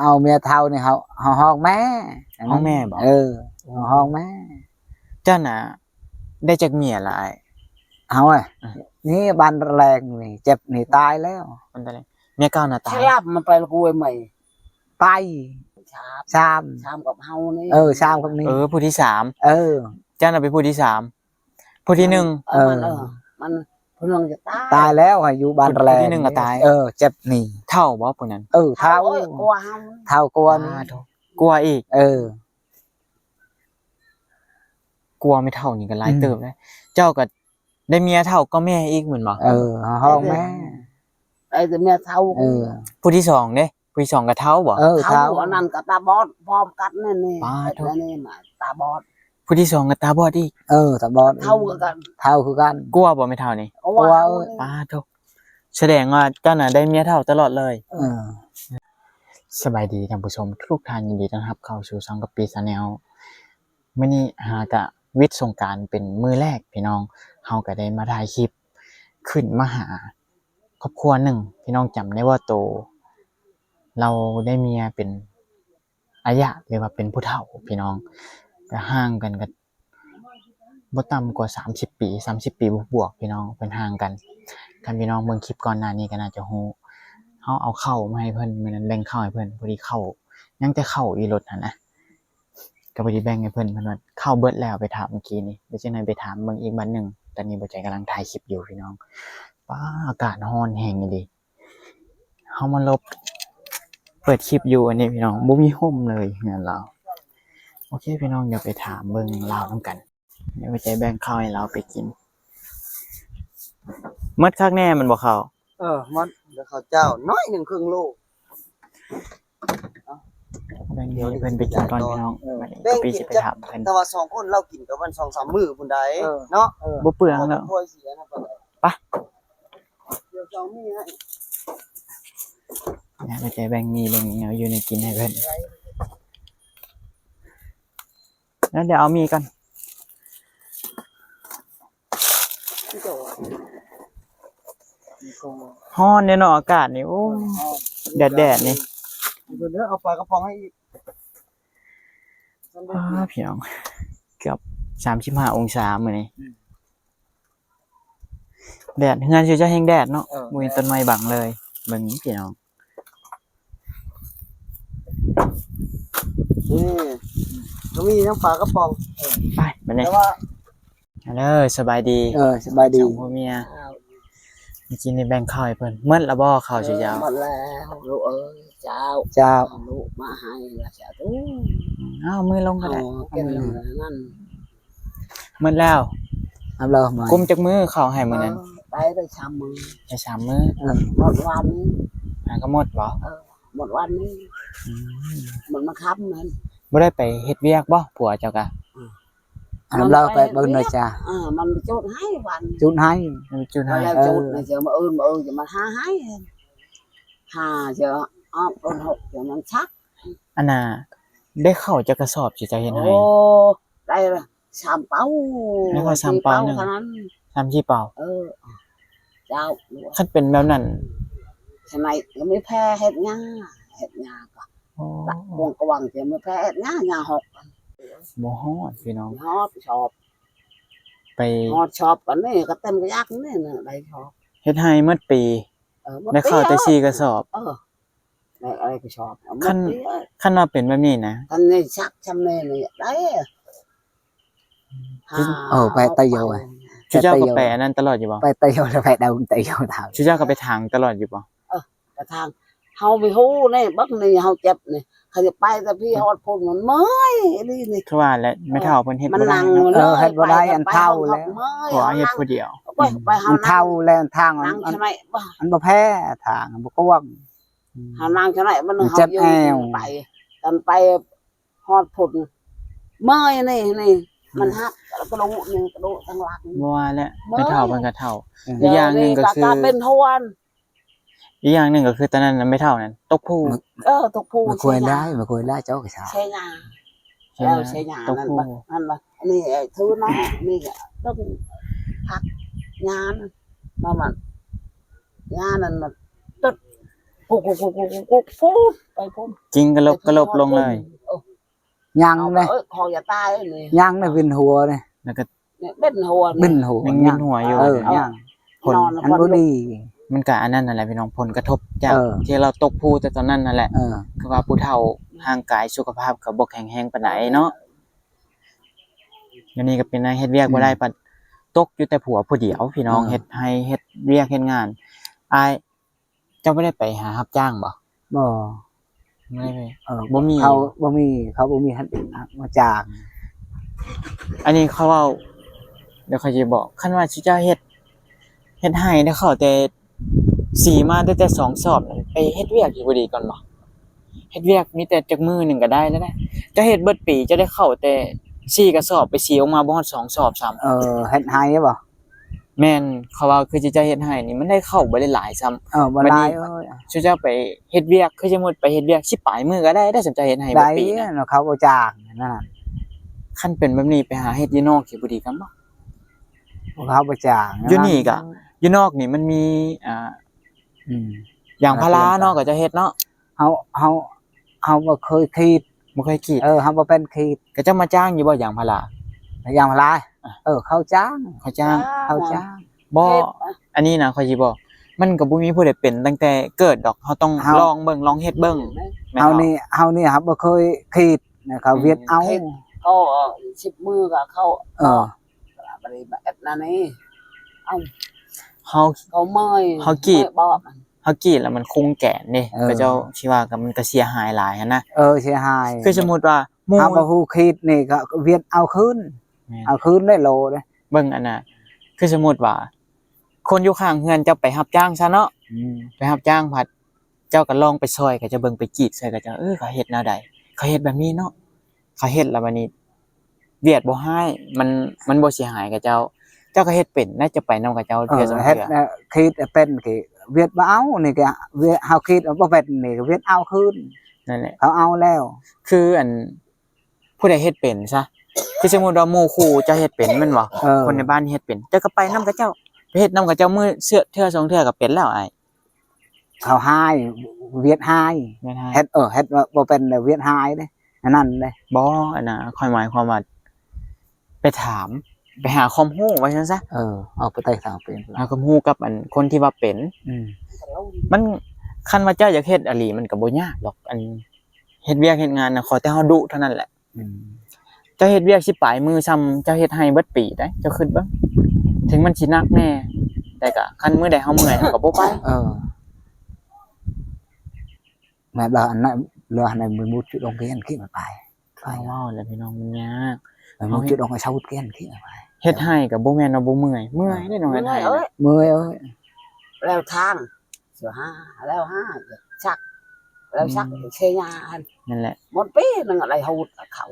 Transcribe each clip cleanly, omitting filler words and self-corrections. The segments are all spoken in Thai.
เอาเมียเท่านี่เขาห้องแม่ห้องแม่บอกห้องแม่เจ้าน่ะได้จากเมียละไอ้เอาไงนี่บันแรงนี่เจ็บนี่ตายแล้วมันอะไรเมียเก่าน่ะตายรับมันไปกุยใหม่ไปชามกับเฮานี่ชามกับนี่ผู้ที่3เจ้าน่ะเป็นผู้ที่3ผู้ที่1มันผู้นึงจะตายแล้วอยู่บ้านแรงผู้ที่1ก็ตายเจ็บนี่เท่าบ่ผู้นั้นเท่ากลัวเฮาเท่ากลัวนี่กลัวอีกกลัวไม่เท่านี่ก็หลายเติบแล้วเจ้าก็ได้เมียเท่าก็แม่อีกเหมือนบ่ห้องแม่แต่เมียเท่าผู้ที่2เด้ผู้ที่2ก็เท่าบ่เท่าอันนั้นก็ตาบอดพร้อมกันนี่มาตาบอดผู้ที่2ก็ตาบอดอีกตาบอดเท่ากันกลัวบ่ไม่เท่านี่กลัวทุกแสดงว่าเจ้าน่ะได้เมียเท่าตลอดเลยสบายดีท่านผู้ชมทุกท่านยินดีต้อนรับเข้าสู่ช่องกะปิชาแนลมื้อนี้หากะวิทย์สงกรานต์เป็นมื้อแรกพี่น้องเฮาก็ได้มาถ่ายคลิปขึ้นมาหาครอบครัวหนึ่งพี่น้องจำได้ว่าโตเราได้เมียเป็นอายะหรือว่าเป็นผู้เฒ่าพี่น้องก็ห่างกันก็บ่ต่ำกว่า30ปีบวกๆพี่น้องเป็นห่างกันคันพี่น้องเบิ่งคลิปก่อนหน้านี้ก็น่าจะฮู้เฮาเอาข้าวมาให้เพิ่นมื้อนั้นแบ่งข้าวให้เพิ่นพอดีข้าวยังแต่ข้าวอีรถหั่นนะก็พอดีแบ่งให้เพิ่นว่าข้าวเบิดแล้วไปถามเมื่อกี้นี่เดี๋ยวจังได๋ไปถามเบิ่งอีกบัดนึงตอนนี้บ่ใจกำลังถ่ายคลิปอยู่พี่น้องอากาศร้อนแฮงอีหลีเฮามาลบเปิดคลิปอยู่อันนี้พี่น้องบ่มีร่มเลยงานเราโอเคพี่น้องเดี๋ยวไปถามเบิ่งลาวนำกันเดี๋ยวไปใจแบ่งข้าวให้เราไปกินหมดคักแน่มันบ่เข้ามันเดี๋ยวข้าวเจ้าน้อย1ครึ่งโลแบ่งเดี๋ยวเพิ่นไปกินก่อนพี่น้องไปสิไปถามเพิ่นแต่ว่า2คนเรากินกับมัน 2-3 มื้อพุ่นใดเนาะบ่เปลืองแล้วไปเดี๋ยว2มื้อให้เนี่ยไปใจแบ่งมีแบ่งเอาอยู่ในกินให้เพิ่นแล้วเดี๋ยวเอามีก่อนฮ้อนเนาะอากาศนี่โอ้แดดนี่เดี๋ยวเอาปลากระป๋องให้อีกพี่น้องเกือบ35องศามื้อนี้แดดเฮือนสิจะแห้งแดดเนาะบ่มีต้นไม้บังเลยเบิ่งพี่น้องก็มีทั้งปลากระป๋องไปบัดนี้สบายดีสบายดีพ่อเมียกินในแบ่งข้าวให้เพิ่นหมดแล้วบ่ข้าวสิยาวหมดแล้วลูกเอ้ยเจ้าลูกมาให้ละจ้าตู้มือลงก็ได้นั่นหมดแล้วเอาเลยกุมจักมือข้าวให้มื้อนั้นได้3มื้อได้3มื้อหมดวันนี้ก็หมดบ่หมดวันนี้มันมาค้ำนั่นบ่ได้ไปเฮ็ดเวียกบ่ผัวเจ้ากะเราไปเบิ่งหน่อยจ้ามันจุดให้วันจุดให้แล้วจุดจะมาจะมาหาให้จะอ้อมต้นหกจะมันชักอันน่ะได้เข้าจักกระสอบสิจะเฮ็ดให้ได้3 เป้าแล้วก็3 เป้านึง3 4 เป้าเจ้าคันเป็นแบบนั้นฉะนั้นก็ไม่แพ้เฮ็ดหญ้าก็ตักวงกวังจะไม่แพ้เฮ็ดหญ้าหกบ่ฮอดพี่น้องฮอดชอบไปฮอดชอบกันนี่ก็เต็มกระยักนี่น่ะได้ชอบเฮ็ดให้หมดปีได้เข้าแต่4กระสอบได้อะไรก็ชอบคันว่าเป็นแบบนี้นะคันนี้ชักชำนี่ได้ไปเตยอยู่ชูเจ้าก็ไปอันนั้นตลอดอยู่บ่ไปเตยแล้วไปดาวเตยทางชูเจ้าก็ไปทางตลอดอยู่บ่ไปทางเฮาไปฮู้นี่บักนี่เฮาเจ็บนี่เขาจะไปแต่พี่ฮอดพุ่นมันเมื่อยนี่คือว่าแล้วไม่เท่าเพิ่นเฮ็ดบ่ได้เฮ็ดบ่ได้อันเท่าแล้วขอเฮ็ดผู้เดียวไปเฮาเท่าแล้วทางมันบ่แพ้ทางบ่กว้างเฮานั่งจังได๋มันเฮาอยู่ไปกันไปฮอดพุ่นเมื่อยนี่มันหักกระดูกนึงกระดูกทั้งหลังบ่ว่าแล้วไม่เท่าเพิ่นก็เท่าอีกอย่างนึงก็คือเป็นทวนอีกอย่างนึงก็คือตอนนั้นไม่เท่านั้นตกผู้ตกผู้มาคุยได้เจ้าก็ใช่งาใช่งานั่นว่านี่ถือน้องนี่ก็ต้องพักงานมามันงานนั้นมันตึด กูพูดไปพุ่น จริงกระลบลงเลย ยังเลย คออย่าตายนี่ ยังเลยวินหัวเลย แล้วก็ เป็นหัว บินหัว ยังวินหัวอยู่ ยัง ผล อันบ่ดี มันก็อันนั้นนั่นแหละพี่น้องผลกระทบจาก เออ ที่เราตกภูแต่ตอนนั้นนั่นแหละ เออ คือว่าผู้เฒ่าห่างกายสุขภาพก็บ่แข็งแรงปานใดเนาะอันนี้ก็เป็นนายเฮ็ดเวียกบ่ได้ปัดตกอยู่แต่ผัวผู้เดียวพี่น้องเฮ็ดให้เฮ็ดเวียกเฮ็ดงานอ้ายเจ้าบ่ได้ไปหารับจ้างบ่ บ่ ไม่ได้ไป บ่มีเขาบ่มีหันมาจ้าง อันนี้เขาเว้าเดี๋ยวเขาสิบอกคันว่าสิเจ้าเฮ็ดให้ได้เข้าแต่สีมาแต่2 สอบนั่นไปเฮ็ดเวียกอยู่บ่ดีก่อนบ่เฮ็ดเวียกมีแต่จักมื้อหนึงก็ได้แล้วนะจะเฮ็ดเบิดปีจะได้เข้าแต่4กระสอบไปสีออกมาบ่ฮอด2 สอบซ้ำ เฮ็ดให้บ่ แม่นเขาว่าคือสิเจ้าเฮ็ดให้นี่มันได้เข้าบ่ได้หลายซ้ำ บ่หลาย สิเจ้าไปเฮ็ดเวียกคือสมมุติไปเฮ็ดเวียก10ปลายมื้อก็ได้สนใจเฮ็ดให้เบิ ได้ ดปีนะ เนาะเขาบ่จ้างนั่นน่ะ คันเป็นแบบนี้ไปหาเฮ็ดอยู่นอกสิบ่ดีกันบ่ เขาบ่จ้าง อยู่นี่ก็ อยู่นอกนี่มันมีอืม ยางพาราเนาะก็จะเฮ็ดเนาะ เฮาบ่เคยคิด บ่เคยคิด เฮาบ่เป็นคิด ก็จะมาจ้างอยู่บ่ยางพารา อย่างไรเขาจ้าง เขาจ้าง เขาจ้าง บ่อันนี้นะข้อยสิบอกมันก็บ่มีผู้ใดเป็นตั้งแต่เกิดดอกเฮาต้องลองเบิ่งลองเฮ็ดเบิ่งแม่น เฮา บ่ นี่ครับบ่เคยคิดนะเขาเวียดเอา เขา10 มือก็เขา บริบัตินั่นนี่ เฮา เขาเมื่อย เขากรีด บอก เฮากรีดแล้วมันคงแก่นนี่ก็เจ้าสิว่าก็มันก็เสียหายหลายหันนะ เสียหาย คือสมมุติว่าหมู่ เฮาบ่ฮู้คิดนี่ก็เวียดเอาคืน แม่น เอาคืนได้โลเด้ เบิ่งอันน่ะคือสมมุติว่า คนอยู่ข้างเฮือนเจ้าไปรับจ้างซะเนาะไปรับจ้างผัด เจ้าก็ลองไปซอยก็จะเบิ่งไปกรีดใส่ก็จะเขาเฮ็ดแนวใดเขาเฮ็ดแบบนี้เนาะเขาเฮ็ดแล้วบัดนี้เวียดบ่ให้มันบ่เสียหายกับเจ้าก็เฮ็ดเป็นน่าจะไปนำกับเจ้าเทื่อสอง เฮ็ด เทื่อ คิดเป็นคือเวียดบ่เอานี่ก็เวียดเฮาคิดบ่เป็นนี่ก็เวียดเอาคืน นั่นแหละ เขาเอาแล้ว คืออันผู้ใดเฮ็ดเป็นซะคือสมมุติว่าหมู่คู่เจ้าเฮ็ดเป็นแม่นบ่คนในบ้านเฮ็ดเป็นเจ้าก็ไปนำกับเจ้าไปเฮ็ดนำกับเจ้ามื้อเทื่อสองเทื่อก็เป็นแล้วอ้าย เขาให้เวียดให้ แม่น เฮ็ดเฮ็ดบ่เป็นเวียดให้เด้อันนั้นเด้ บ่อันน่ะค่อยหมายความว่าไปถามไปหาความรู้ว่าซั่นซะ เอาไปไต่ทางเป็น หาความรู้กับอันคนที่ว่าเป็น มันคันว่าเจ้าอยากเฮ็ดอะลีมันก็บ่ยากหรอกอันเฮ็ดเวียกเฮ็ดงานน่ะขอแต่เฮาดุเท่านั้นแหละเจ้าเฮ็ดเวียกสิปลายมือซ้ำเจ้าเฮ็ดให้เบิดปีได้เจ้าคิดเบิ่งถึงมันสิหนักแน่แต่ก็คันมื้อใดเฮาเมื่อยเฮาก็บ่ไป แม่อันนั้นเรืออันนั้นมือมุดจุดลงเกียนขี้มาไป เว้าแล้วพี่น้องมันยาก มุดจุดลงไปเช่าเกียนขี้มาไป เฮ็ดให้ก็บ่แม่นว่าบ่เมื่อยได้น้องเฮ็ดให้ เมื่อย แล้วทางเสือห้าแล้วห้าชักแล้วชักเชียร์ นั่นแหละ หมดปีนึงอะไรหูดเขา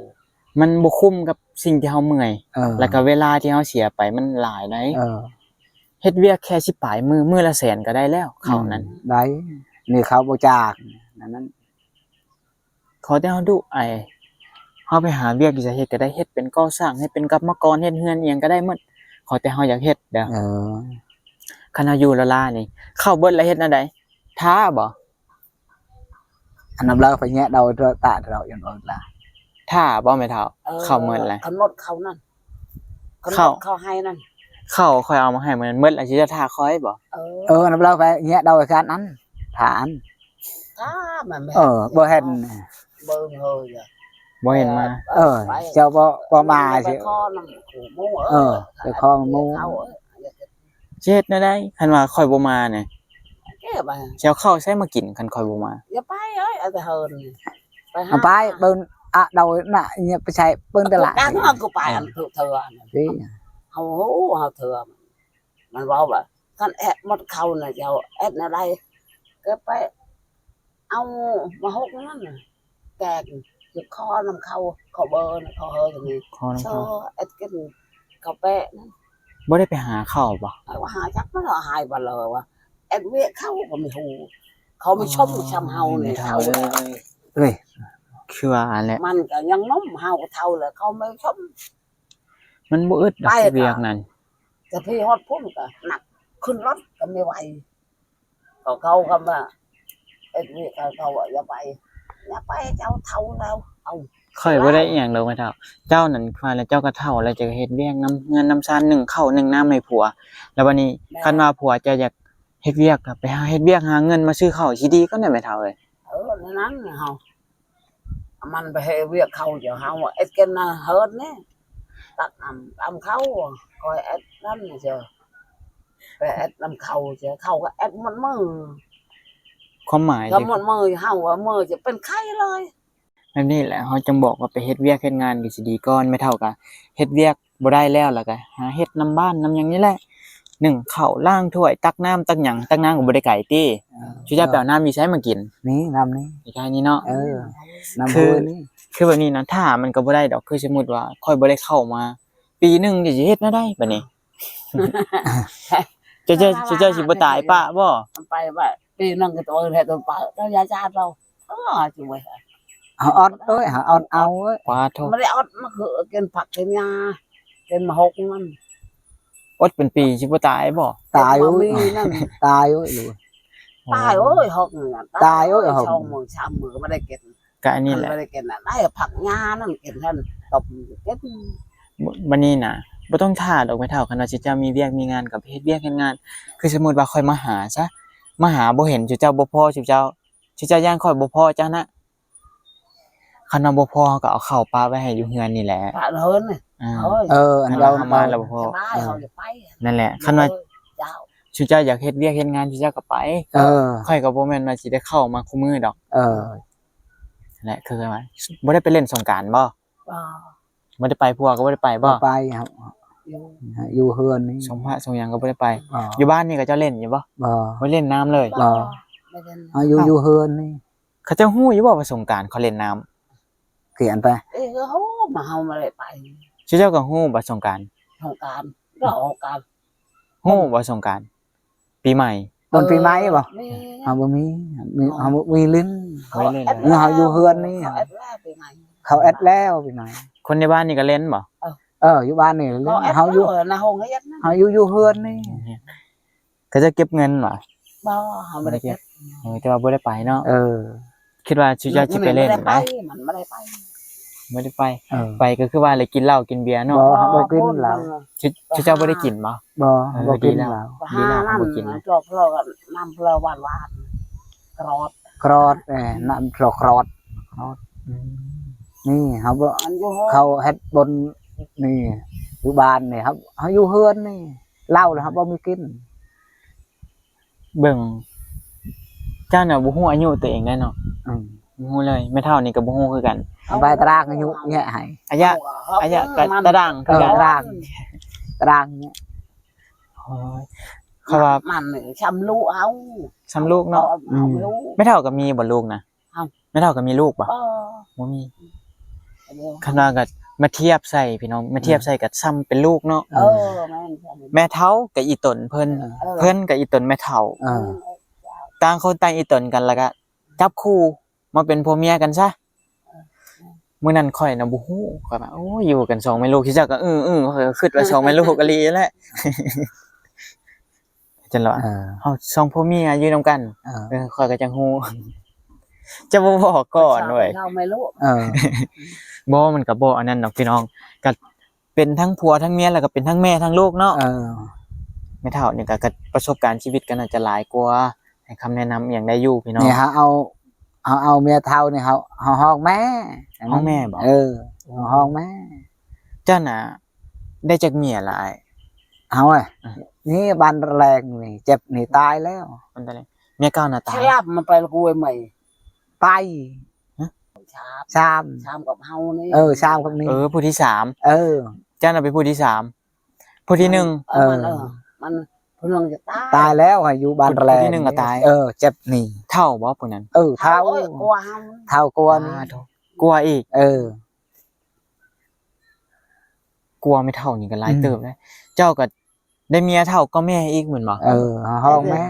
มันบ่คุ้มกับสิ่งที่เฮาเมื่อย แล้วก็เวลาที่เฮาเสียไปมันหลายได้ เฮ็ดเวียกแค่สิปลายมือละแสนก็ได้แล้วเขานั้น ได้นี่เขาบ่จากนั้น ขอแต่เฮาดุเฮาไปหาเวียกที่จะเฮ็ดก็ได้เฮ็ดเป็นก่อสร้างเฮ็ดเป็นกรรมกรเฮ็ดเฮือนอีหยังก็ได้หมดขอแต่เฮาอยากเฮ็ดเด้อคันเฮาอยู่ละลานี่เข้าเบิดแล้วเฮ็ดแนวใดท้าบ่ อันนั้นเราไปแงะเราตาเราอย่างนั้นล่ะ ท้าบ่แม่เฒ่าเข้าหมดแล้ว กำหนดเขานั่นเขาให้นั่น เข้าค่อยเอามาให้มันหมดแล้วสิจะท้าคอยบ่ อันนั้นเราไปแงะเราการนั้นฐาน ถ้ามัน บ่เห็น เบิ่งเฮ้ย บ่เห็นมา เจ้าบ่มาสิ ไปคอน้ำขู่มู ไปคลองมู สิเฮ็ดแนวใดคันว่าค่อยบ่มาเนี่ย แก้ไป สิเอาข้าวใส่มากินคันค่อยบ่มา อย่าไปเอ้ยเอาแต่เฮิน เอาไปเบิ่งเราน่ะเนี่ยไปใช้เบิ่งตลาด đang ngon của bài ăn thử thừa นี่ hầu thừa mình bảo là con ép một khâu này cháu ép ở đây cái phải ông mà hút nó nè kẹt chụp kho nằm khâu kho bơ này kho hơi rồi ขอน้ำ cho ข้าว ép cái cà phê บ่ได้ไปหาข้าวบ่ nó hai chắc nó là hai bà lờ mà ép viết khâu mà mình hù không mình sống xăm hầu này khâu เอ้ย คือว่าอันแหละ mình cả nhân nóng hầu thâu là không mới sống มันบ่อึดดอกเวียกนั่น แต่พี่ฮอดพุ่นก็หนักขึ้นรถก็ไม่ไหวก็เขาคำว่า เอ็ดนี่เขาว่าอย่าไปเจ้าเท่าแล้วเอา ค่อยบ่ได้อีหยังดอกแม่เฒ่าเจ้านั่นว่าแล้วเจ้าก็เฒ่าแล้วจะเฮ็ดเวียกนำเงินนำซาน1ข้าว1น้ำให้ผัวแล้ววันนี้คันว่าผัวจะอยากเฮ็ดเวียกก็ไปหาเฮ็ดเวียกหาเงินมาซื้อข้าวสิดีก็ได้แม่เฒ่าเอ้ย ในนั้นเฮามันไปให้เวียกเขาเดี๋ยวเฮาเอ็ดกันเฮิร์นเนี่ยตักนำเขาคอยเอ็ดนั่นเจ้าไปเอ็ดนำเขาเจ้าเขาก็เอ็ดมันมือ ความหมาย ก็ ที่ มันมือเฮาว่ามือจะเป็นไข้เลย นั่นนี่แหละเขาจังบอกว่าไปเฮ็ดเวียกเฮ็ดงานก็สิดีก่อนไม่เท่ากับเฮ็ดเวียกบ่ได้แล้วล่ะก็หาเฮ็ดนำบ้านนำหยังนี่แหละนึ่งข้าวล้างถ้วยตักน้ำตักหยังตักน้ำก็บ่ได้ไกลติสิจะไปเอาน้ำมีใช้มากิน นี่นำนี่ อีกแค่นี้เนาะ นำคือนี่ คือแบบนี้นะถ้ามันก็บ่ได้ดอกคือสมมุติว่าค่อยบ่ได้เข้ามา ปีหนึงจะสิเฮ็ดแนวใดบัดนี้ จะสิบ่ตายปะบ่ มันไปว่าปีนึงก็ตัวแท้ตัวปะเรายาชาเราจุ๋ย เอาออดเอ้ยหาออดเอาเอ้ย ขวาโทษ ไม่ได้อดมาคือกินผักกินยากินมาหกมัน อดเป็นปีสิบ่ตายบ่ ตาย โอ้ เอ้ ย ย นั่น ตายเอ้ยลูก ตายโอ้ยหกเนี่ย ตายโอ้ยหก ช่องมือชามมือไม่ได้กิน ก็อันนี้แหละ ไม่ได้กินน่ะได้ผักยานั่นกินท่านตบกิน บัดนี้น่ะบ่ต้องท่าดอกไม่เท่าคันว่าสิเจ้ามีเวียกมีงานกับเฮ็ดเวียกเฮ็ดงาน คือสมมุติว่าค่อยมาหาซะมาหาบ่เห็นสิเจ้าบ่พอสิเจ้าย่างค่อยบ่พอจ้านะคันว่าบ่พอก็เอาข้าวปลาไว้ให้อยู่เฮือนนี่แหละ ผักเฮิร์นเนี่ย อ่า โอ้ย อัน คัน เรา ว่ามาแล้วบ่พอ จะได้เขาจะไป นั่นแหละคันว่า เจ้า สิเจ้าอยากเฮ็ดเวียกเฮ็ดงานสิเจ้าก็ไปค่อยก็บ่แม่นว่าสิได้เข้ามาคุมื้อดอกนั่นแหละคือว่าบ่ได้ไปเล่นสงกรานต์บ่บ่ได้ไปพวกก็บ่ได้ไปบ่ ไปครับอยู่เฮือนนี่ สงพระสงหยังก็บ่ได้ไป อยู่บ้านนี่ก็เจ้าเล่นอยู่บ่ บ่ บ่เล่นน้ำเลย อยู่เฮือนนี่ เขาเจ้าฮู้อยู่บ่ว่าสงกรานต์เขาเล่นน้ำ เขียนไป เอ้ยเขามาเฮามาได้ไป สิเจ้าก็ฮู้บ่สงกรานต์ ทางการรอการ ฮู้บ่สงกรานต์ปีใหม่ ตอนปีใหม่บ่เฮาบ่มีเฮาบ่มีลิ้น ไม่เล่นเลย เฮาอยู่เฮือนนี่ เขาแอดแล้วปีใหม่ คนในบ้านนี่ก็เล่นบ่ อยู่บ้านนี่เฮาอยู่ นาห้องเฮ็ดนะ เฮาอยู่เฮือนนี่ ก็จะเก็บเงินบ่ บ่เฮาบ่ได้เก็บ แต่ว่าบ่ได้ไปเนาะ เออ คิดว่าสิจะสิไปเล่น ไป นะ มันไม่ได้ไป บ่ได้ไป ไปก็คือว่าเลยกินเหล้ากินเบียร์เนาะ บ่กินเหล้า สิเจ้าบ่ได้กินบ่ บ่กินเหล้า หานั่นจบเราก็นำเราหวานกรอด ครอดน้ำครอดนี่เฮาบ่ อันอยู่ เขาเฮ็ดบนนี่อยู่บ้านนี่ครับเฮาอยู่เฮือนนี่เหล้าแล้วครับบ่มีกิน เบิ่งเจ้าน่ะบ่ฮู้อายุตัวเองได้เนาะบ่ฮู้เลยแม่เฒ่านี่ก็บ่ฮู้คือกัน ใบตารางอายุเนี่ยให้ อายะก็ตะด่างคือกัน ตารางเนี่ย โอ้ยเขาว่า มันชำลูเอา ซ้ำลูกเนาะแม่เฒ่าก็มีบ่ลูกนะแม่เฒ่าก็มีลูกบ่บ่มีคันว่าก็มาเทียบใส่พี่น้องมาเทียบใส่ก็ซ้ำเป็นลูกเนาะแม่เฒ่ากับอีตนเพิ่นกับอีตนแม่เฒ่าต่างคนต่างอีตนกันแล้วก็จับคู่มาเป็นผัวเมียกันซะมื้อนั้นข่อยน่ะบ่ฮู้ข่อยว่าโอ้อยู่กัน2แม่ลูกที่เจ้าก็ข่อยก็คิดว่า2แม่ลูกกะลีแหละจังว่าเฮา2ผัวเมียอยู่นำกันข่อยก็จังฮู้จะบ่บอกก่อนเว้ย เราไม่รู้ บ่มันก็บ่อันนั้นดอกพี่น้องก็เป็นทั้งผัวทั้งเมียแล้วก็เป็นทั้งแม่ทั้งลูกเนาะแม่เฒ่านี่ก็ประสบการณ์ชีวิตก็น่าจะหลายกว่าให้คำแนะนำอหยังได้อยู่พี่น้อง นี่ฮะเอาเมียเฒ่านี่เฮาห้องแม่ ห้องแม่บ่ ห้องแม่ เจ้าน่ะได้จักเมียหลาย เอานี่บ้านแรงนี่เจ็บนี่ตายแล้ว มันตะเลยเมียเก่าน่ะตาย ใช่รับมันไปกูใหม่ ไป ชาม ชาม กับเฮานี่ ชามคนนี้ ผู้ที่3 เจ้าน่ะเป็นผู้ที่3ผู้ที่1 มันผู้นึงจะตายแล้วอยู่บ้านแรง ผู้ที่1ก็ตาย เจ็บนี่ เท่าบ่ผู้นั้น เท่าก ลัวเฮา เท่ากลัวนี่ กลัวอีก กลัว ไม่เท่านี่ก็หลายเติบแล้วเจ้าก็ได้เมียเท่าก็แม่อีกเหมือนบ่ ห้องแม่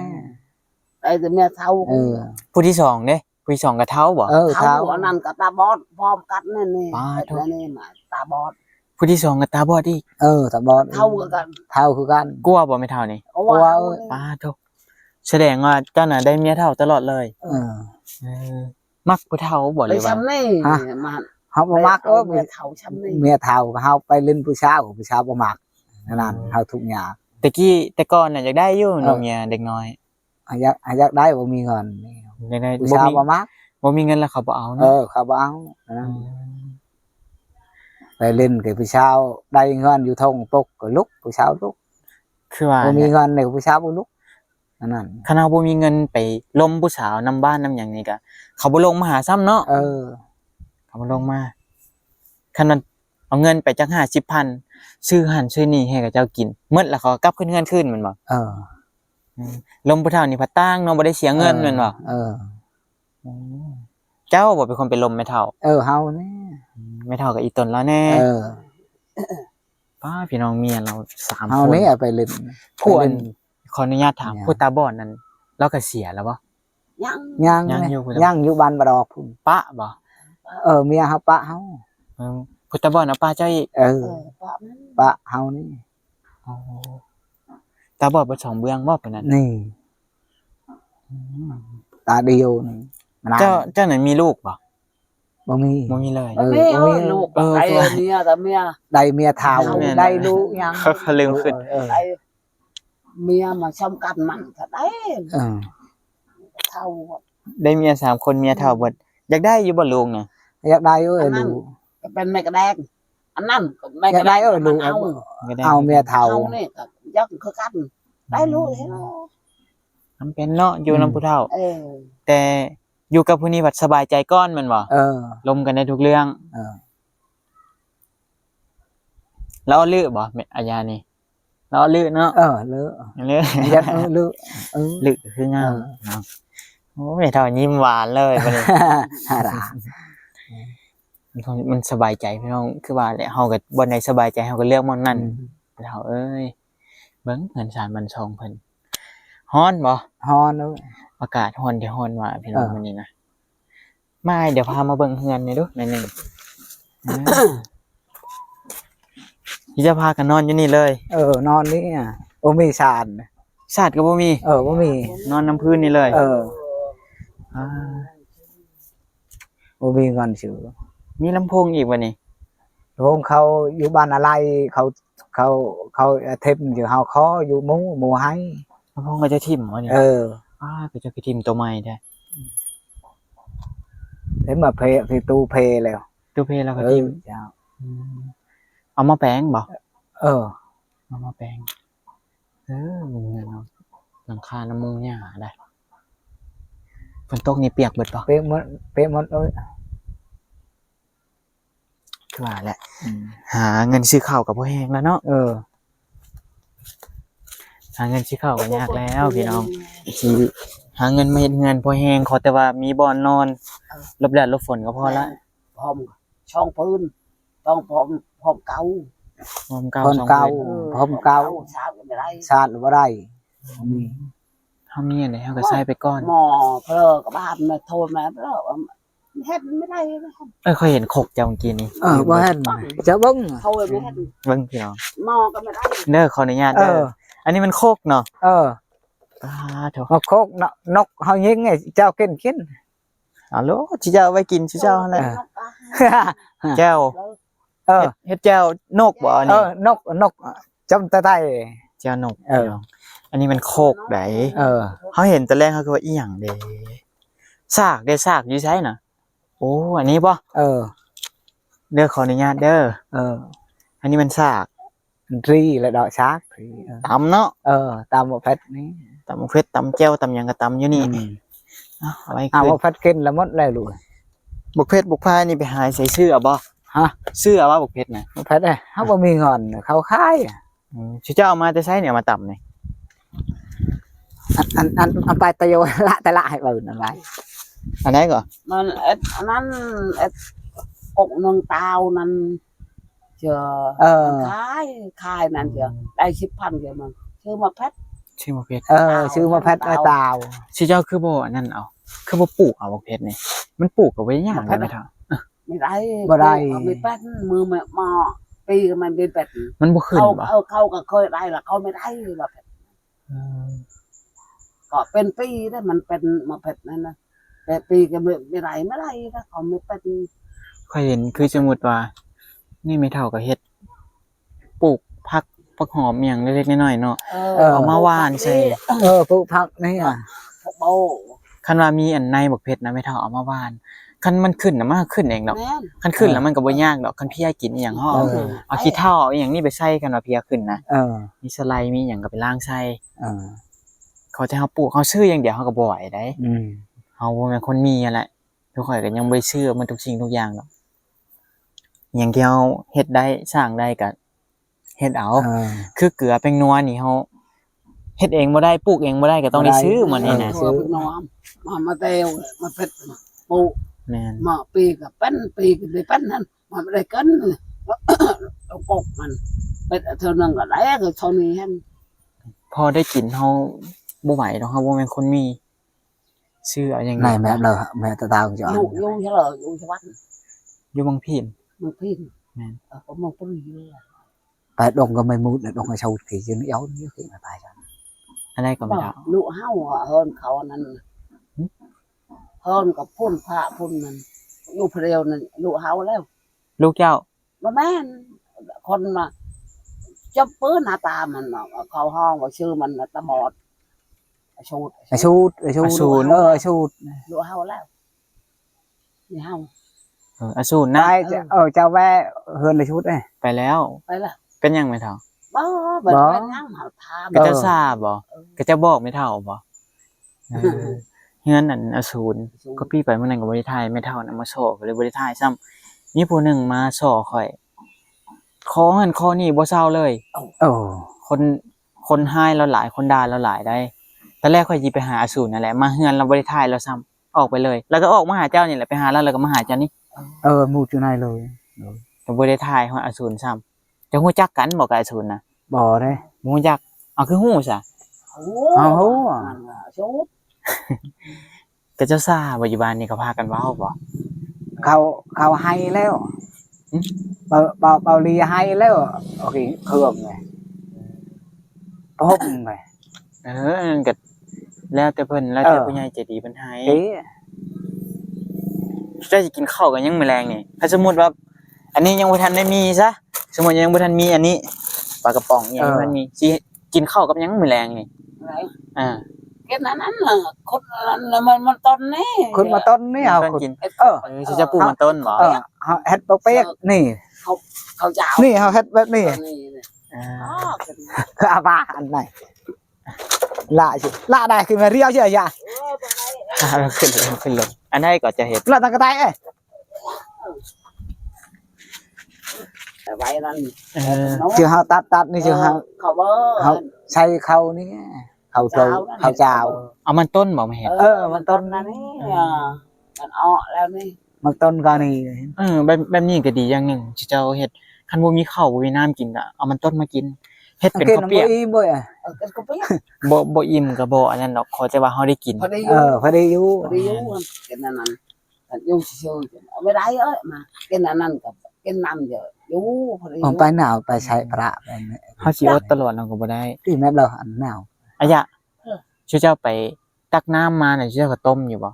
ไอ้แต่เมียเท่า ผู้ที่2เด้ผู้ที่2ก็เท่าบ่ เท่าอันนั้นก็ตาบอดพร้อมกันนี่นี่มาตาบอด ผู้ที่2ก็ตาบอดอีก ตาบอด เท่ากัน เท่าคือกัน กลัวบ่ไม่เท่านี่ กลัว ป้าโธ่แสดงว่าเจ้าน่ะได้เมียเท่าตลอดเลย เออมักผู้เฒ่าบ่ห ไป รือว่า ช้ำนี่ ฮะ มา เฮาบ่มัก เออเมียเฒ่าช้ำนี่ เมียเฒ่าก็เฮาไปเล่นผู้สาวบ่มักนั่นเฮาทุกอย่าง แต่ก่อนน่ะอยากได้อยู่นมเมียเด็กน้อย อยากได้บ่มีเงิน อยากได้ ผู้ บ่ สาว มี บ่มัก บ่มีเงินแล้วเขาบ่เอา เอ เนาะ อเขาบ่เอา อืม ไปเล่นกับผู้สาวได้เงินอยู่ทงตกก็ลุกผู้สาวลุก คือว่า บ่มี เนี่ย เงินเนี่ยผู้สาวบ่ลุกนั่น คณะบ่มีเงินไปล้มผู้สาวนำบ้านนำหยังนี่ก็เขาบ่ลงมาหาซ้ำเนาะ เออ เขาบ่ลงมาคันนั้นเอาเงินไปจัก50,000ซื้อหันซื้อนี่ให้กับเจ้ากินหมดแล้วเขาก็กลับขึ้นเงินคืนแม่นบ่ เออ ลมผู้เฒ่านี่พัดตั้งเนาะบ่ได้เสียเงินแม่นบ่ เออ เจ้าบ่เป็นคนไปลมแม่เฒ่า เออเฮานี่ แม่เฒ่ากับอีตนแล้วแน่ เออ ป้าพี่น้องเมียเรา3 เฮา คน นี่ไปเล่น ผู้อัน ไปเล่ ขออนุญาตถาม เนี่ย ผู้ตาบอดนั้นเราก็เสียแล้วบ่ ยัง ย่าง ย่าง เลย อยู่พุ่น ย่างอยู่บ้านบ่ดอกพุ่น ปะบ่ เออเมียเฮาปะเฮา เออผู้ตาบอดเอาป้าเจ้าอีก เออ ปะนั้น ปะเฮานี่ อ๋อตาบอดบ่สองเบื้องบ่ปานนั้น นี่ อืม ตาเดียวนี่มัน เจ้านั้นมีลูกบ่ บ่มี บ่มีเลย เออ แม่เอ้ย เออ ลูก เออ ไอ้ ตัว เมียแต่เมีย ได้เมียเฒ่า แม่น ได้ลูกยัง เขาลืมขึ้น เออ ไอ้เมียมาช้ำกันมันก็ได้ เออ เท่า ได้เมีย3คนเมียเฒ่าเบิดอยากได้อยู่บ่ลูกน่ะ อยากได้เอ้ยลูก ก็เป็นแม่กระแดงอันนั้นก็แม่ อยาก ระแด ได้ ง เอ้ยลูก เอา ก็ได้ เอาเมียเฒ่า เอานี่ก็ยักคือกันได้ลูกแล้ว มันเป็นเนาะอยู่นำผู้เฒ่า เออ แต่อยู่กับผู้นี้บัดสบายใจก่อนแม่นบ่ เออ ลมกันได้ทุกเรื่อง เออ แล้วเอาลือบ่แม่อาญานี่แล้วเอาลือเนาะ เออเลอะ ลือ อยากเลอะเออ ลึกคืองาม เออ เนาะโอ้ยเท่ายิ้มหวานเลยบัดนี้ ฮ่าด่า มันสบายใจพี่น้องคือว่าแหละเฮาก็บ่ได้สบายใจเฮาก็เลือกหม่องนั้นเฮาเอ้ยเบิ่งเงินสารบัญชองเพิ่นฮ้อนบ่ ฮอนเอ้ย อากาศฮ้อนที่ฮ้อนว่าพี่น้อง เออ มื้อนี้นะมาเดี๋ยวพามาเบิ่งเฮือนหน่อยดูหน่อยหนึงที่จะพากันนอนอยู่นี่เลย เออนอนนี่อ่ะโอ้มีชาญ ชาติก็บ่มี เออบ่มี นอนน้ำพื้นนี่เลย เออ า บ่มีเงินซื้อ มีลำโพงอีกบ่นี่ โรงเขาอยู่บ้านอะไรเขาเทปอยู่เฮาขออยู่หมู่ให้ ลำโพงก็จะทิ่มบ่นี่ เออ ก็จะคือทิ่มตัวใหม่แท้ เห็นมาเพตู้เพแล้ว ตัวเพลแล้วก็ เออ ทิ่ม เจ้า เอามาแปลงบ่ เออ เอามาแปลงมึงเนาะหลังคาน้ำมุงหญ้าได้ฝนตกนี่เปียกเบิดบ่ เปะหมดเอ้ย คือว่าแหละหาเงินซื้อข้าวกับพ่อแห้งแล้วเนาะ เออ หาเงินซื้อข้าวก็ยากแล้วพี่น้องสิหาเงินมาเฮ็ดเงินพ่อแห้งขอแต่ว่ามีบ่อนนอนหลบแดดหลบฝนก็พอละ พร้อมช่องปืนต้องพร้อมเก่า พร้อมเก่า คน สอง เก่า เดือน พร้อมเก่า ชาติไม่ได้ ชาติบ่ได้มี เฮามีอันใดเฮาก็ใส่ไปก่อน หมอเพลอกับบ้านมาโทรมาเพลอเฮ็ดไม่ได้นะครับ ค่อยเห็นขกเจ้าเมื่อกี้นี้ เออบ่เห็นจะเบิ่ง โทรไม่เฮ็ด เบิ่งพี่น้อง หมอก็ไม่ได้ เด้อขออนุญาต เอ เด้อ อ อันนี้มันโคกเนาะ เออ โถ มาโคกนกเฮายิงไงเจ้ากิน เอาโลสิเจ้าเอาไว้กินสิเจ้าหั่นแหละ แก้ว เออ เฮ็ดแก้วนกบ่อัน เอ นี้ อนกจำใต้ แก้วนก เออ อันนี้มันโคกได เออ เขาเห็นตอนแรกเขาคือว่าอีหยังเด้ซากอยู่ไสน่ะโอ้อันนี้บ่ เออ เด้อขออนุญาตเด้อ เออ อันนี้มันซาก รีและดอกชากรี ตำเนาะ เออตามบ่เพชรนี่ ตำเผ็ดตำแจ่วตำหยังก็ตำอยู่นี่เอาไว้ เอา คืน บ่เพชรกินแล้วหมดแล้วลูก บุกเผ็ดบุกพายนี่ไปหาใส่เสื้อบ่ ฮะ เสื้อว่าบุกเผ็ดน่ะ บ่เพชรเฮาบ่มีเงินเขาขาย สิเจ้าเอามาแต่ไสเนี่ยเอามาตำนี่ อันไปตะโยละแต่ละให้เบิ่นอะไร อันไหนก่อน มันอันนั้นอกนางตาวนั้นเจอ เออ ขายนั่นเจอได้10,000เจอมันชื่อมาแพท ชื่อบุกเผ็ด เออชื่อมาเพชรตาว สิเจ้าคือบ่อันนั้นเอาคือบ่ปลูกเอาบุกเผ็ดนี่มันปลูกก็ไว้ยากได้ไหมเท่า ไม่ได้ บ่ได้ ไม่แป้นมือหมอปีก็มันเป็นเป็ด มันบ่ขึ้น เขา บ่ เขาก็เคยได้ละเขาไม่ได้แบบก็เป็นปีได้มันเป็นมาเป็ดนั่นนะ 8 ปีก็ไม่ได้ถ้าเขาไม่เป็น ค่อยเห็นคือสมมุติว่า นี่ไม่เท่ากับเฮ็ดปลูกผักหอมอหย่างเล็กๆน้อยๆเนาะ เอามาหว่านใส่ ปลูกผักนี่อ่ะ โบ คันว่ามีอันในบักเพชรนะไม่เท่าเอามาหว่านคันมันขึ้นน่ะมันก็ขึ้นเองดอก แม่น คันขึ้นแล้วมันก็บ่ยากดอกคันเพียกินอหย่างเฮาเอาขี้เถ้าเอาอหย่างนี้ไปใส่กันว่าเพียขึ้นนะมีสไลด์มีหยังก็ไปล้างใส่เขาจะเฮาปลูกเฮาซื้ออย่างเดียวเฮาก็บ่ไหวได้เฮาบ่แม่นคนมีนั่นแหละทุกข่อยก็ยังบ่ได้ซื้อมันทุกสิ่งทุกอย่างดอกอย่างที่เฮาเฮ็ดได้สร้างได้ก็เฮ็ดเอาคือเกลือแป้งนัวนี่เฮาเฮ็ดเองบ่ได้ปลูกเองบ่ได้ก็ต้องได้ซื้อหมดนี่นะ ซื้อน้ำมาเตวมาเป็ดปู แม่น มาปีกับเป็นปีกับได้เป็นนั่นมาไม่ได้กันเอากบมันเป็ดเท่านั้นก็ได้ก็เท่านี้ฮะ พอได้กินเฮาบ่ไหวดอกเฮาบ่แม่นคนมีซื้อเอาอย่าง này mẹ lờ mẹ tao cho อยู่เฉลยอยู่ชวัด อยู่บางพีน มึงพี่ แม่น ผมมองปุ้ยเลย phải đồng cái mày mút là đồng cái sâu thì chứ nó yếu như thế mà phải cho อันใดก็ไม่ได้ ลูกเฮาเฮินเขานั่นเฮินกับพุ่นพระพุ่นนั่นอยู่เพลียวนั่นลูกเฮาแล้ว ลูกเจ้า มาแม่นคนมาจับปืนหน้าตามันเขาห้องว่าชื่อมันตาบอดชูด sútลูกเฮาแล้วนี่เฮา อสูรนะ này chào ve hơn là chút này ไปแล้ว ไปละ เป็นยังไม่เท่า บ่เบิ่งไปนั่งเฮาทาม ก็จะทราบบ่ก็จะบอกไม่เท่าบ่เฮือนนั่นอสูรก็พี่ไปเมื่อนั้นก็บ่ได้ถ่ายไม่เท่านะมาโชว์ก็เลยบ่ได้ถ่ายซ้ำมีผู้หนึงมาโชว์ข่อยคอหันคอนี่บ่เศร้าเลย คนให้เราหลายคนด่าเราหลายได้ตอนแรกข่อยสิไปหาอสูรนั่นแหละมาเฮือนเราบ่ได้ถ่ายเราซ้ำออกไปเลย แล้วก็ออกมาหาเจ้านี่แหละไปหาแล้วก็มาหาเจ้านี่ một chỗ này rồi แต่บ่ได้ถ่ายฮอดอสูรซ้ำจะฮู้จักกันบ่กับอสูรน่ะ bỏ đây บ่ฮู้จักเอาคือฮู้ซะ ชูด ก็เจ้าซ่าปัจจุบันนี่ก็พากันเว้าบ่ khâu hay léo bao ly hay léo cái thường này hốc này นั่นก็แล้วแต่เพิ่นแล้วแต่ผู้ใหญ่ใจดีเพิ่นให้ thế จะสิกินข้าวกันยังมื้อแรงนี่ถ้าสมมุติว่า อันนี้ยังบ่ทันได้มีซะสมมุติยังบ่ทันมีอันนี้ปลากระป๋องยังบ่ทันมีสิกินข้าวกับยังมื้อแรงนี่ cáiนั้นน่ะคนนั้นมันต้นนี่ คนมาต้นนี่เอา ต้น คน กิน สิ จะปลูกมันต้นบ่ เขาเฮ็ดปกเป๊กนี่ เขาจะเอา นี่เขาเฮ็ดแบบนี้ อ่า คืออาบาอันไหนละสิละได้คือมาเรียวเชื่ออย่า ขึ้นลงอันใดก็จะเฮ็ด ละตั้งกระไตเอ้ย vậy nên ชื่อเฮาตัดนี่ชื่อเฮา เขาเบอ เฮาใช้เขานี่เขาโตเขาเจ้า เอามันต้นบ่มาเฮ็ด มันต้น นั่นนี่มันอ้อแล้วนี่ มันต้นก็นี่ แบบนี้ก็ดีอย่างหนึงที่เจ้าเฮ็ดคันบ่มีข้าวบ่มีน้ำกินก็เอามันต้นมากินเฮ็ดเป็นข้าวเปียก อิ่มบ่อ่ะ ก็เปียก บ่อิ่มก็บ่อันนั้นดอกขอแต่ว่าเฮาได้กิน พอดี พอดีอยู่ cái này nè yêu siêu với đáy ấy mà cái này nè cái năm giờ yêu ผมไปหนาวไปใช้ประ เฮาสิอดตลอดเราก็บ่ได้ ที่แม่เราอันหนาว อายะชื่อเจ้าไปตักน้ำมาน่ะชื่อเจ้าก็ต้มอยู่บ่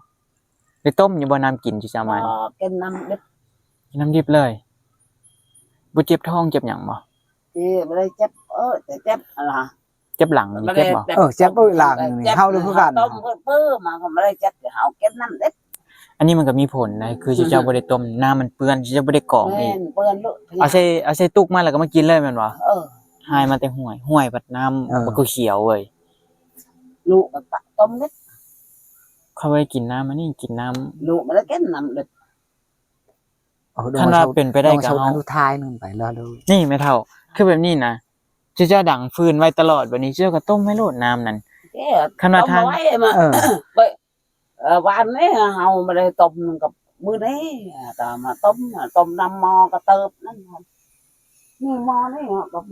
ได้ต้มอยู่บ่น้ำกินชื่อเจ้ามา cái năm đứt น้ำดิบเลยบ่เจ็บท้องเจ็บหยังบ่ thì đây chấp chấp là เจ็บหลังนี่เจ็บบ่ เจ็บบ่หลังนี่เฮาดูคือกัน ต้มเปื้อมาเขาไม่ได้chấp thì họ cái năm đứt อันนี้มันก็มีผลนะคือชื่อเจ้าบ่ได้ต้มน้ำมันเปื้อนชื่อเจ้าบ่ได้กรองอีก men bươn lụi เอาใส่ตุกมาแล้วก็มากินเลยแม่นบ่หายมาแต่ห้วยบัดน้ำมันก็เขียวเว้ย lụi mà tôm đứt เขาบ่ได้กินน้ำอันนี้กินน้ำ lụi mà nó cái năm đứt คันว่าเป็นไปได้ก็ เฮา เฮา ดูทายนึงไปรอดู นี่แม่เฒ่าคือแบบนี้นะชื่อเจ้าดังฟืนไว้ตลอดบัดนี้ชื่อเจ้าก็ต้มให้โลดน้ำนั่น cái Khăn là tôm than. ấy mà van ấy hầu mà đây tôm gặp bữa đấy mà tôm năm mò cả tớp nó như mò đấy họ tôm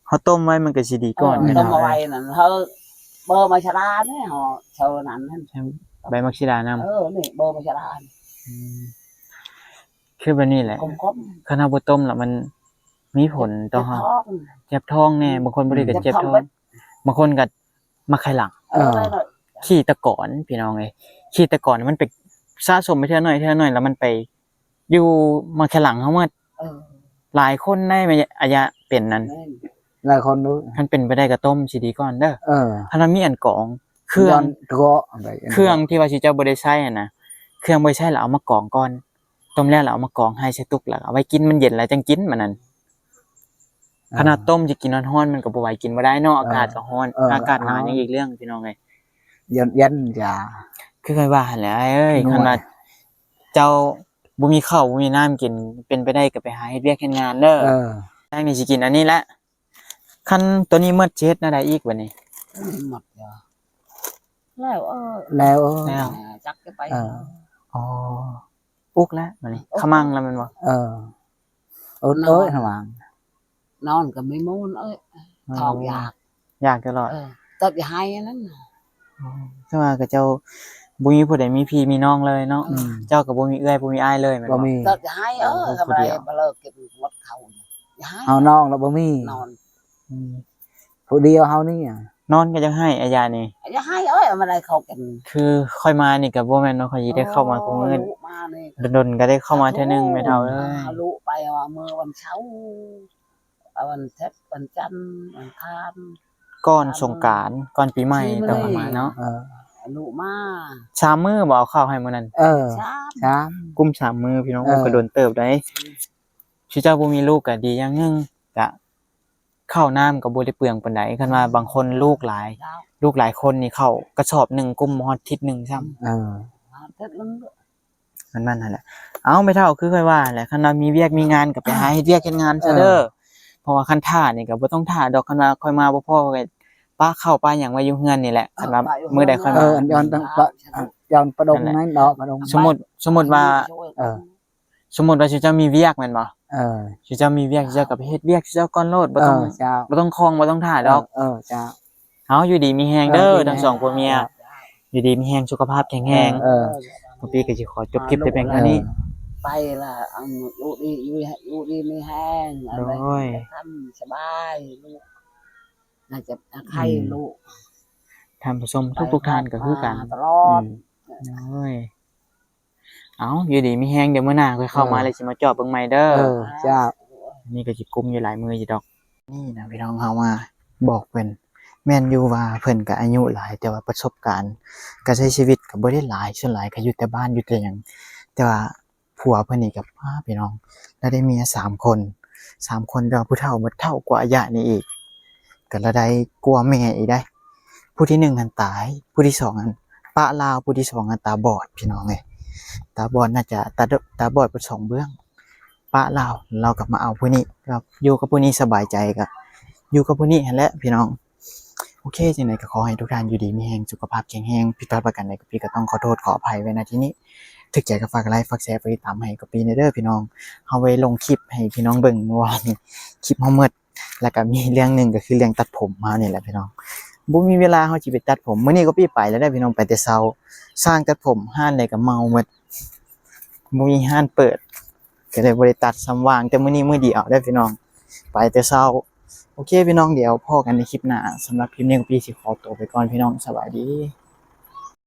เฮาต้มไว้มันก็สิดีก่อนแม่น tôm บ่ mà bay là hơi bơ mà xà đa đấy họ sờ nặng hơn ใบมักชิดานำ này bơ mà xà đa คือแบบนี้แหละ không có คันเฮาบ่ต้มแล้วมันมีผลต่อเฮา thon เจ็บท้องแน่บางคนบ่ได้ก็เจ็บท้องบางคนก็มาไข้หลัง ขี้ตะกอนพี่น้องเอ้ยขี้ตะกอนมันไป สะสมไปเท่าน้อยแล้วมันไปอยู่มาแค่หลังเฮาหมด หลายคนได้มาอายะเป็นนั้น หลายคนรู้ มันเป็นไปได้ก็ต้มสิดีก่อนเด้อถ้ามันมีอันกรองเครื่อง ย้อนก็อะไร เครื่องที่ว่าสิเจ้าบ่ได้ใช้อ่ะนะเครื่องบ่ได้ใช้แล้วเอามากรองก่อนต้มแล้วเอามากรองให้ใส่ตุกแล้วเอาไว้กินมันเย็นแล้วจังกินมันนั่นขนาดต้มจะกินร้อนๆมันก็บ่ไหวกินบ่ได้เนาะอากาศก็ร้อนอากาศหนาวยังอีกเรื่องพี่น้องเอ้ย ยันจ้า คือเคยว่าหั่นแหละเอ้ยขนาดเจ้าบ่มีข้าวบ่มีน้ำกินเป็นไปได้ก็ไปหาเฮ็ดเวียกเฮ็ดงานเด้อแรกนี่สิกินอันนี้แหละคันตัวนี้หมดสิเฮ็ดแนวใดอีกบัดนี้ หมดแล้วแล้ว จักจะไป อ๋อปุกแล้วบัดนี้ขมังแล้วแม่นบ่ เอ้ยหวัง นอนก็ไม่มูนเอ้ยท้องอยาก ตลอด ตัดให้นั้น คือว่าก็เจ้าบ่มีผู้ใดมีพี่มีน้องเลยเนาะเจ้าก็บ่มีเอื้อยบ่มีอ้ายเลยแม่น บ่ บ่ มี ตัดให้ทำไมบ่เลิกเก็บหมดเขาให้ เอาน้องแล้วบ่มี นอน ผู้เดียวเฮานี่ นอนก็จังให้อายานี่ อย่าให้เอ้ยมาได้เขากัน คือค่อยมานี่ก็บ่แม่นว่าค่อยสิได้เข้ามาคุมื้อดนๆก็ได้เข้ามาเทื่อนึงแม่เฒ่าเอ้ย ลุไปว่ามื้อวันเช้าวันเสาร์วันจันทร์วันอังคาร ก่อนสงกรานต์ก่อนปีใหม่ต้องเข้ามาเนาะ ลุมา 3 มื้อบ่เอาข้าวให้มื้อนั้น ช้า กุม3 มื้อพี่น้องก็โดนเติบได้สิเจ้าบ่มีลูกก็ดีอย่างนึงก็ข้าวน้ำก็บ่ได้เปลืองปานใดคันว่าบางคนลูกหลายคนนี่เข้ากระสอบนึงกุมฮอดทิศนึงซ้ำ เสร็จแล้ว มันนั่นแหละเอาไม่เท่าคือค่อยว่าแหละคันว่ามีเวียกมีงานก็ไปหาเฮ็ดเวียกเฮ็ดงานซะเด้อเพราะว่าคันท่านี่ก็บ่ต้องท่าดอกคันว่าค่อยมาบ่พอก็ป้าเข้าป้าหยังไว้อยู่เฮือนนี่แหละคันว่ามื้อใดค่อยมา ย้อนประดงนั้นดอกประดง สมมุติว่าสิเจ้ามีเวียกแม่นบ่สิเจ้ามีเวียกสิเจ้าก็ไปเฮ็ดเวียกสิเจ้าก่อนโลดบ่ต้องคล้องบ่ต้องท่าดอก จ้า เอาอยู่ดีมีแฮงเด้อทั้งสองผัวเมียอยู่ดีมีแฮงสุขภาพแข็งแรงพ่อพี่ก็สิขอจบคลิปแต่เพียงเท่านี้ ไปล่ะอยู่ดีไม่แห้งอะไรทำสบายลูกน่าจะใครลูก ท่านผู้ชมทุกท่านก็คือกัน ตลอด โอ้ยเอาอยู่ดีมีแฮงเดี๋ยวมื้อหน้าค่อยเข้ามาเลยสิมาจอบเบิ่งใหม่เด้อ จ้า นี่ก็สิกุมอยู่หลายมืออยู่ดอกนี่นะพี่น้องเฮามาบอกเพิ่นแม่นอยู่ว่าเพิ่นก็อายุหลายแต่ว่าประสบการณ์การใช้ชีวิตก็บ่ได้หลายส่วนหลายก็อยู่แต่บ้านอยู่แต่หยังแต่ว่าผัวเพิ่นนี่ก็พี่น้องแล้วได้เมีย3คนแต่ว่าผู้เฒ่าหมดเฒ่ากว่าอายุนี่อีกก็ละได้กลัวแม่อีกได้ผู้ที่1หันตายผู้ที่2หันปะลาวผู้ที่2หันตาบอดพี่น้องเอ้ยตาบอดน่าจะตาบอดเป็น2เบื้องปะเรากลับมาเอาผู้นี้ก็อยู่กับผู้นี้สบายใจก็อยู่กับผู้นี้หั่นแหละพี่น้องโอเคจังได๋ก็ขอให้ทุกท่านอยู่ดีมีแรงสุขภาพแข็งแรงผิดพลาดประการใดก็พี่ก็ต้องขอโทษขออภัยไว้ณที่นี้ถึกใจก็ฝากไลค์ฝากแชร์ฝากติดตามให้กับพี่เด้อพี่น้องเฮาไว้ลงคลิปให้พี่น้องเบิ่งเมื่อวานนี้คลิปเฮาหมดแล้วก็มีเรื่องนึงก็คือเรื่องตัดผมเฮานี่แหละพี่น้องบ่มีเวลาเฮาสิไปตัดผมมื้อนี้ก็พี่ไปแล้วได้พี่น้องไปแต่เช้าสร้างตัดผมห้านใดก็เมาหมดบ่มีห้านเปิดก็เลยบ่ได้ตัดซ้ำว่างแต่มื้อนี้มื้อเดียวได้พี่น้องไปแต่เช้าโอเคพี่น้องเดี๋ยวพอกันในคลิปหน้าสำหรับคลิปนี้ก็พี่สิขอตัวไปก่อนพี่น้องสวัสดี